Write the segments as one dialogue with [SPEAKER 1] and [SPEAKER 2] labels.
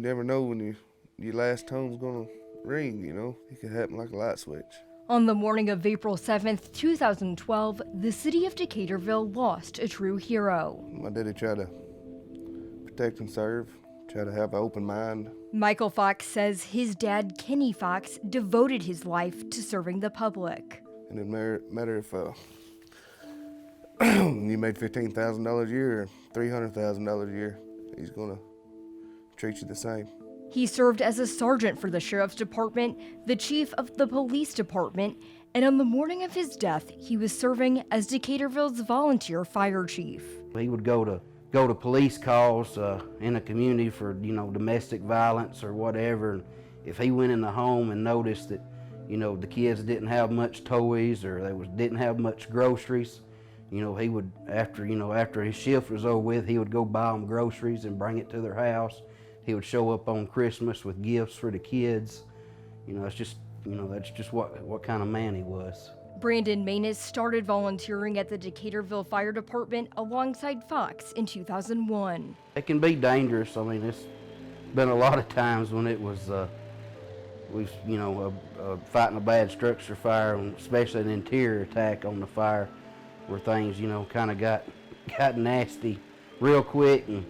[SPEAKER 1] never know when your last tone's gonna ring, It could happen like a light switch.
[SPEAKER 2] On the morning of April 7th, 2012, the city of Decaturville lost a true hero.
[SPEAKER 1] My daddy tried to protect and serve, try to have an open mind.
[SPEAKER 2] Michael Fox says his dad, Kenny Fox, devoted his life to serving the public.
[SPEAKER 1] And it matter if you made $15,000 a year or $300,000 a year, he's gonna treat you the same.
[SPEAKER 2] He served as a sergeant for the sheriff's department, the chief of the police department, and on the morning of his death, he was serving as Decaturville's volunteer fire chief.
[SPEAKER 3] He would go to police calls in the community for domestic violence or whatever. And if he went in the home and noticed that the kids didn't have much toys or didn't have much groceries, he would after his shift was over with, he would go buy them groceries and bring it to their house. He would show up on Christmas with gifts for the kids. That's just what kind of man he was.
[SPEAKER 2] Brandon Manus started volunteering at the Decaturville Fire Department alongside Fox in 2001.
[SPEAKER 3] It can be dangerous. I mean, it's been a lot of times when it was, fighting a bad structure fire, and especially an interior attack on the fire, where things, kind of got nasty real quick, and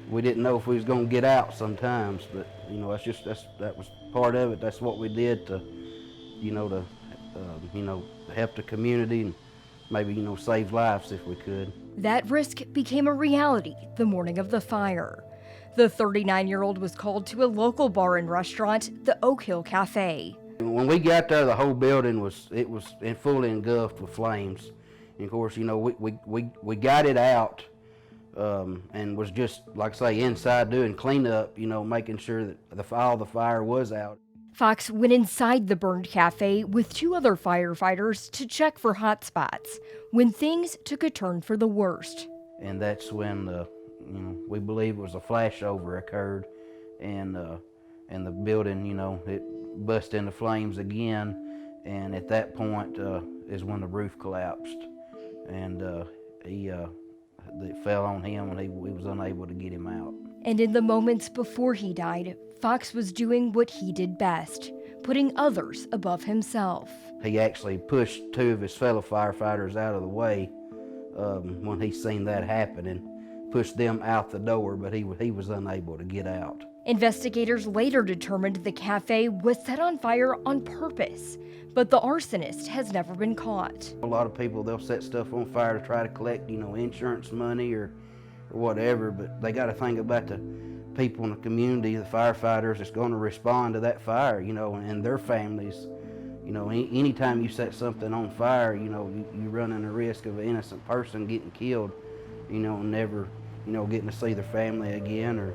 [SPEAKER 3] we didn't know if we was going to get out sometimes. But that was part of it. That's what we did to help the community and maybe, save lives if we could.
[SPEAKER 2] That risk became a reality the morning of the fire. The 39-year-old was called to a local bar and restaurant, the Oak Hill Cafe.
[SPEAKER 3] When we got there, the whole building was fully engulfed with flames. And of course, we got it out and was just, like I say, inside doing cleanup, making sure that all the fire was out.
[SPEAKER 2] Fox went inside the burned cafe with two other firefighters to check for hot spots when things took a turn for the worst.
[SPEAKER 3] And that's when we believe it was a flashover occurred, and the building, it bust into flames again. And at that point is when the roof collapsed, and it fell on him, and we was unable to get him out.
[SPEAKER 2] And in the moments before he died, Fox was doing what he did best, putting others above himself.
[SPEAKER 3] He actually pushed two of his fellow firefighters out of the way when he seen that happen, and pushed them out the door, but he was unable to get out.
[SPEAKER 2] Investigators later determined the cafe was set on fire on purpose, but the arsonist has never been caught.
[SPEAKER 3] A lot of people, they'll set stuff on fire to try to collect, insurance money or whatever, but they got to think about the people in the community, the firefighters that's going to respond to that fire, and their families. Anytime you set something on fire, you running the risk of an innocent person getting killed, and never, getting to see their family again, or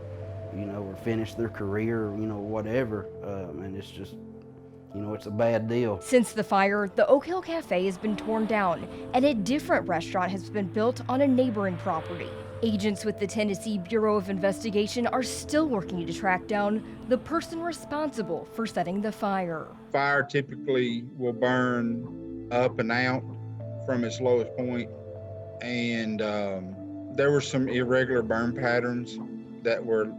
[SPEAKER 3] finish their career, or, whatever. And it's just, it's a bad deal.
[SPEAKER 2] Since the fire, the Oak Hill Cafe has been torn down, and a different restaurant has been built on a neighboring property. Agents with the Tennessee Bureau of Investigation are still working to track down the person responsible for setting the fire.
[SPEAKER 4] Fire typically will burn up and out from its lowest point, and there were some irregular burn patterns that were,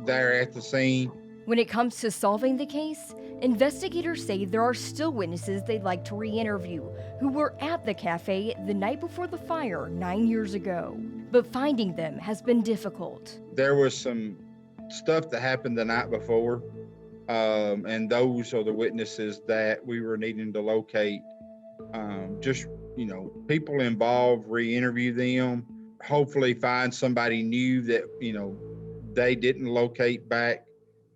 [SPEAKER 4] there at the scene.
[SPEAKER 2] When it comes to solving the case, investigators say there are still witnesses they'd like to re-interview who were at the cafe the night before the fire 9 years ago. But finding them has been difficult.
[SPEAKER 4] There was some stuff that happened the night before, and those are the witnesses that we were needing to locate. People involved, re-interview them, hopefully find somebody new that, they didn't locate back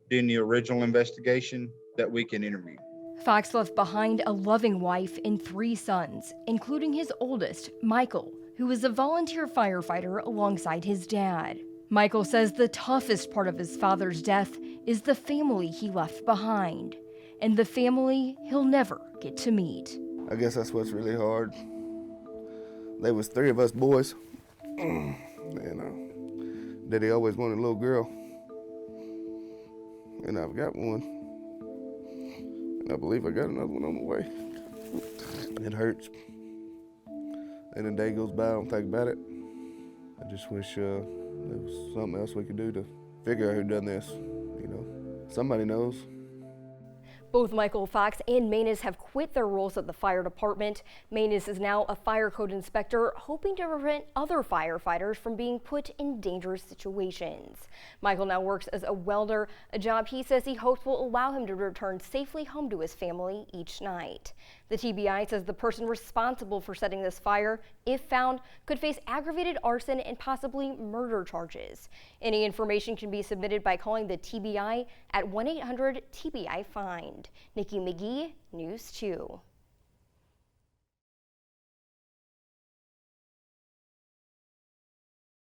[SPEAKER 4] in the original investigation that we can interview.
[SPEAKER 2] Fox left behind a loving wife and 3 sons, including his oldest, Michael, who was a volunteer firefighter alongside his dad. Michael says the toughest part of his father's death is the family he left behind, and the family he'll never get to meet.
[SPEAKER 1] I guess that's what's really hard. There was 3 of us boys, Daddy always wanted a little girl, and I've got one, and I believe I got another one on the way. It hurts. And the day goes by, I don't think about it. I just wish there was something else we could do to figure out who done this, Somebody knows.
[SPEAKER 2] Both Michael Fox and Manus have quit their roles at the fire department. Manus is now a fire code inspector, hoping to prevent other firefighters from being put in dangerous situations. Michael now works as a welder, a job he says he hopes will allow him to return safely home to his family each night. The TBI says the person responsible for setting this fire, if found, could face aggravated arson and possibly murder charges. Any information can be submitted by calling the TBI at 1-800-TBI-FIND. Nikki McGee, News 2.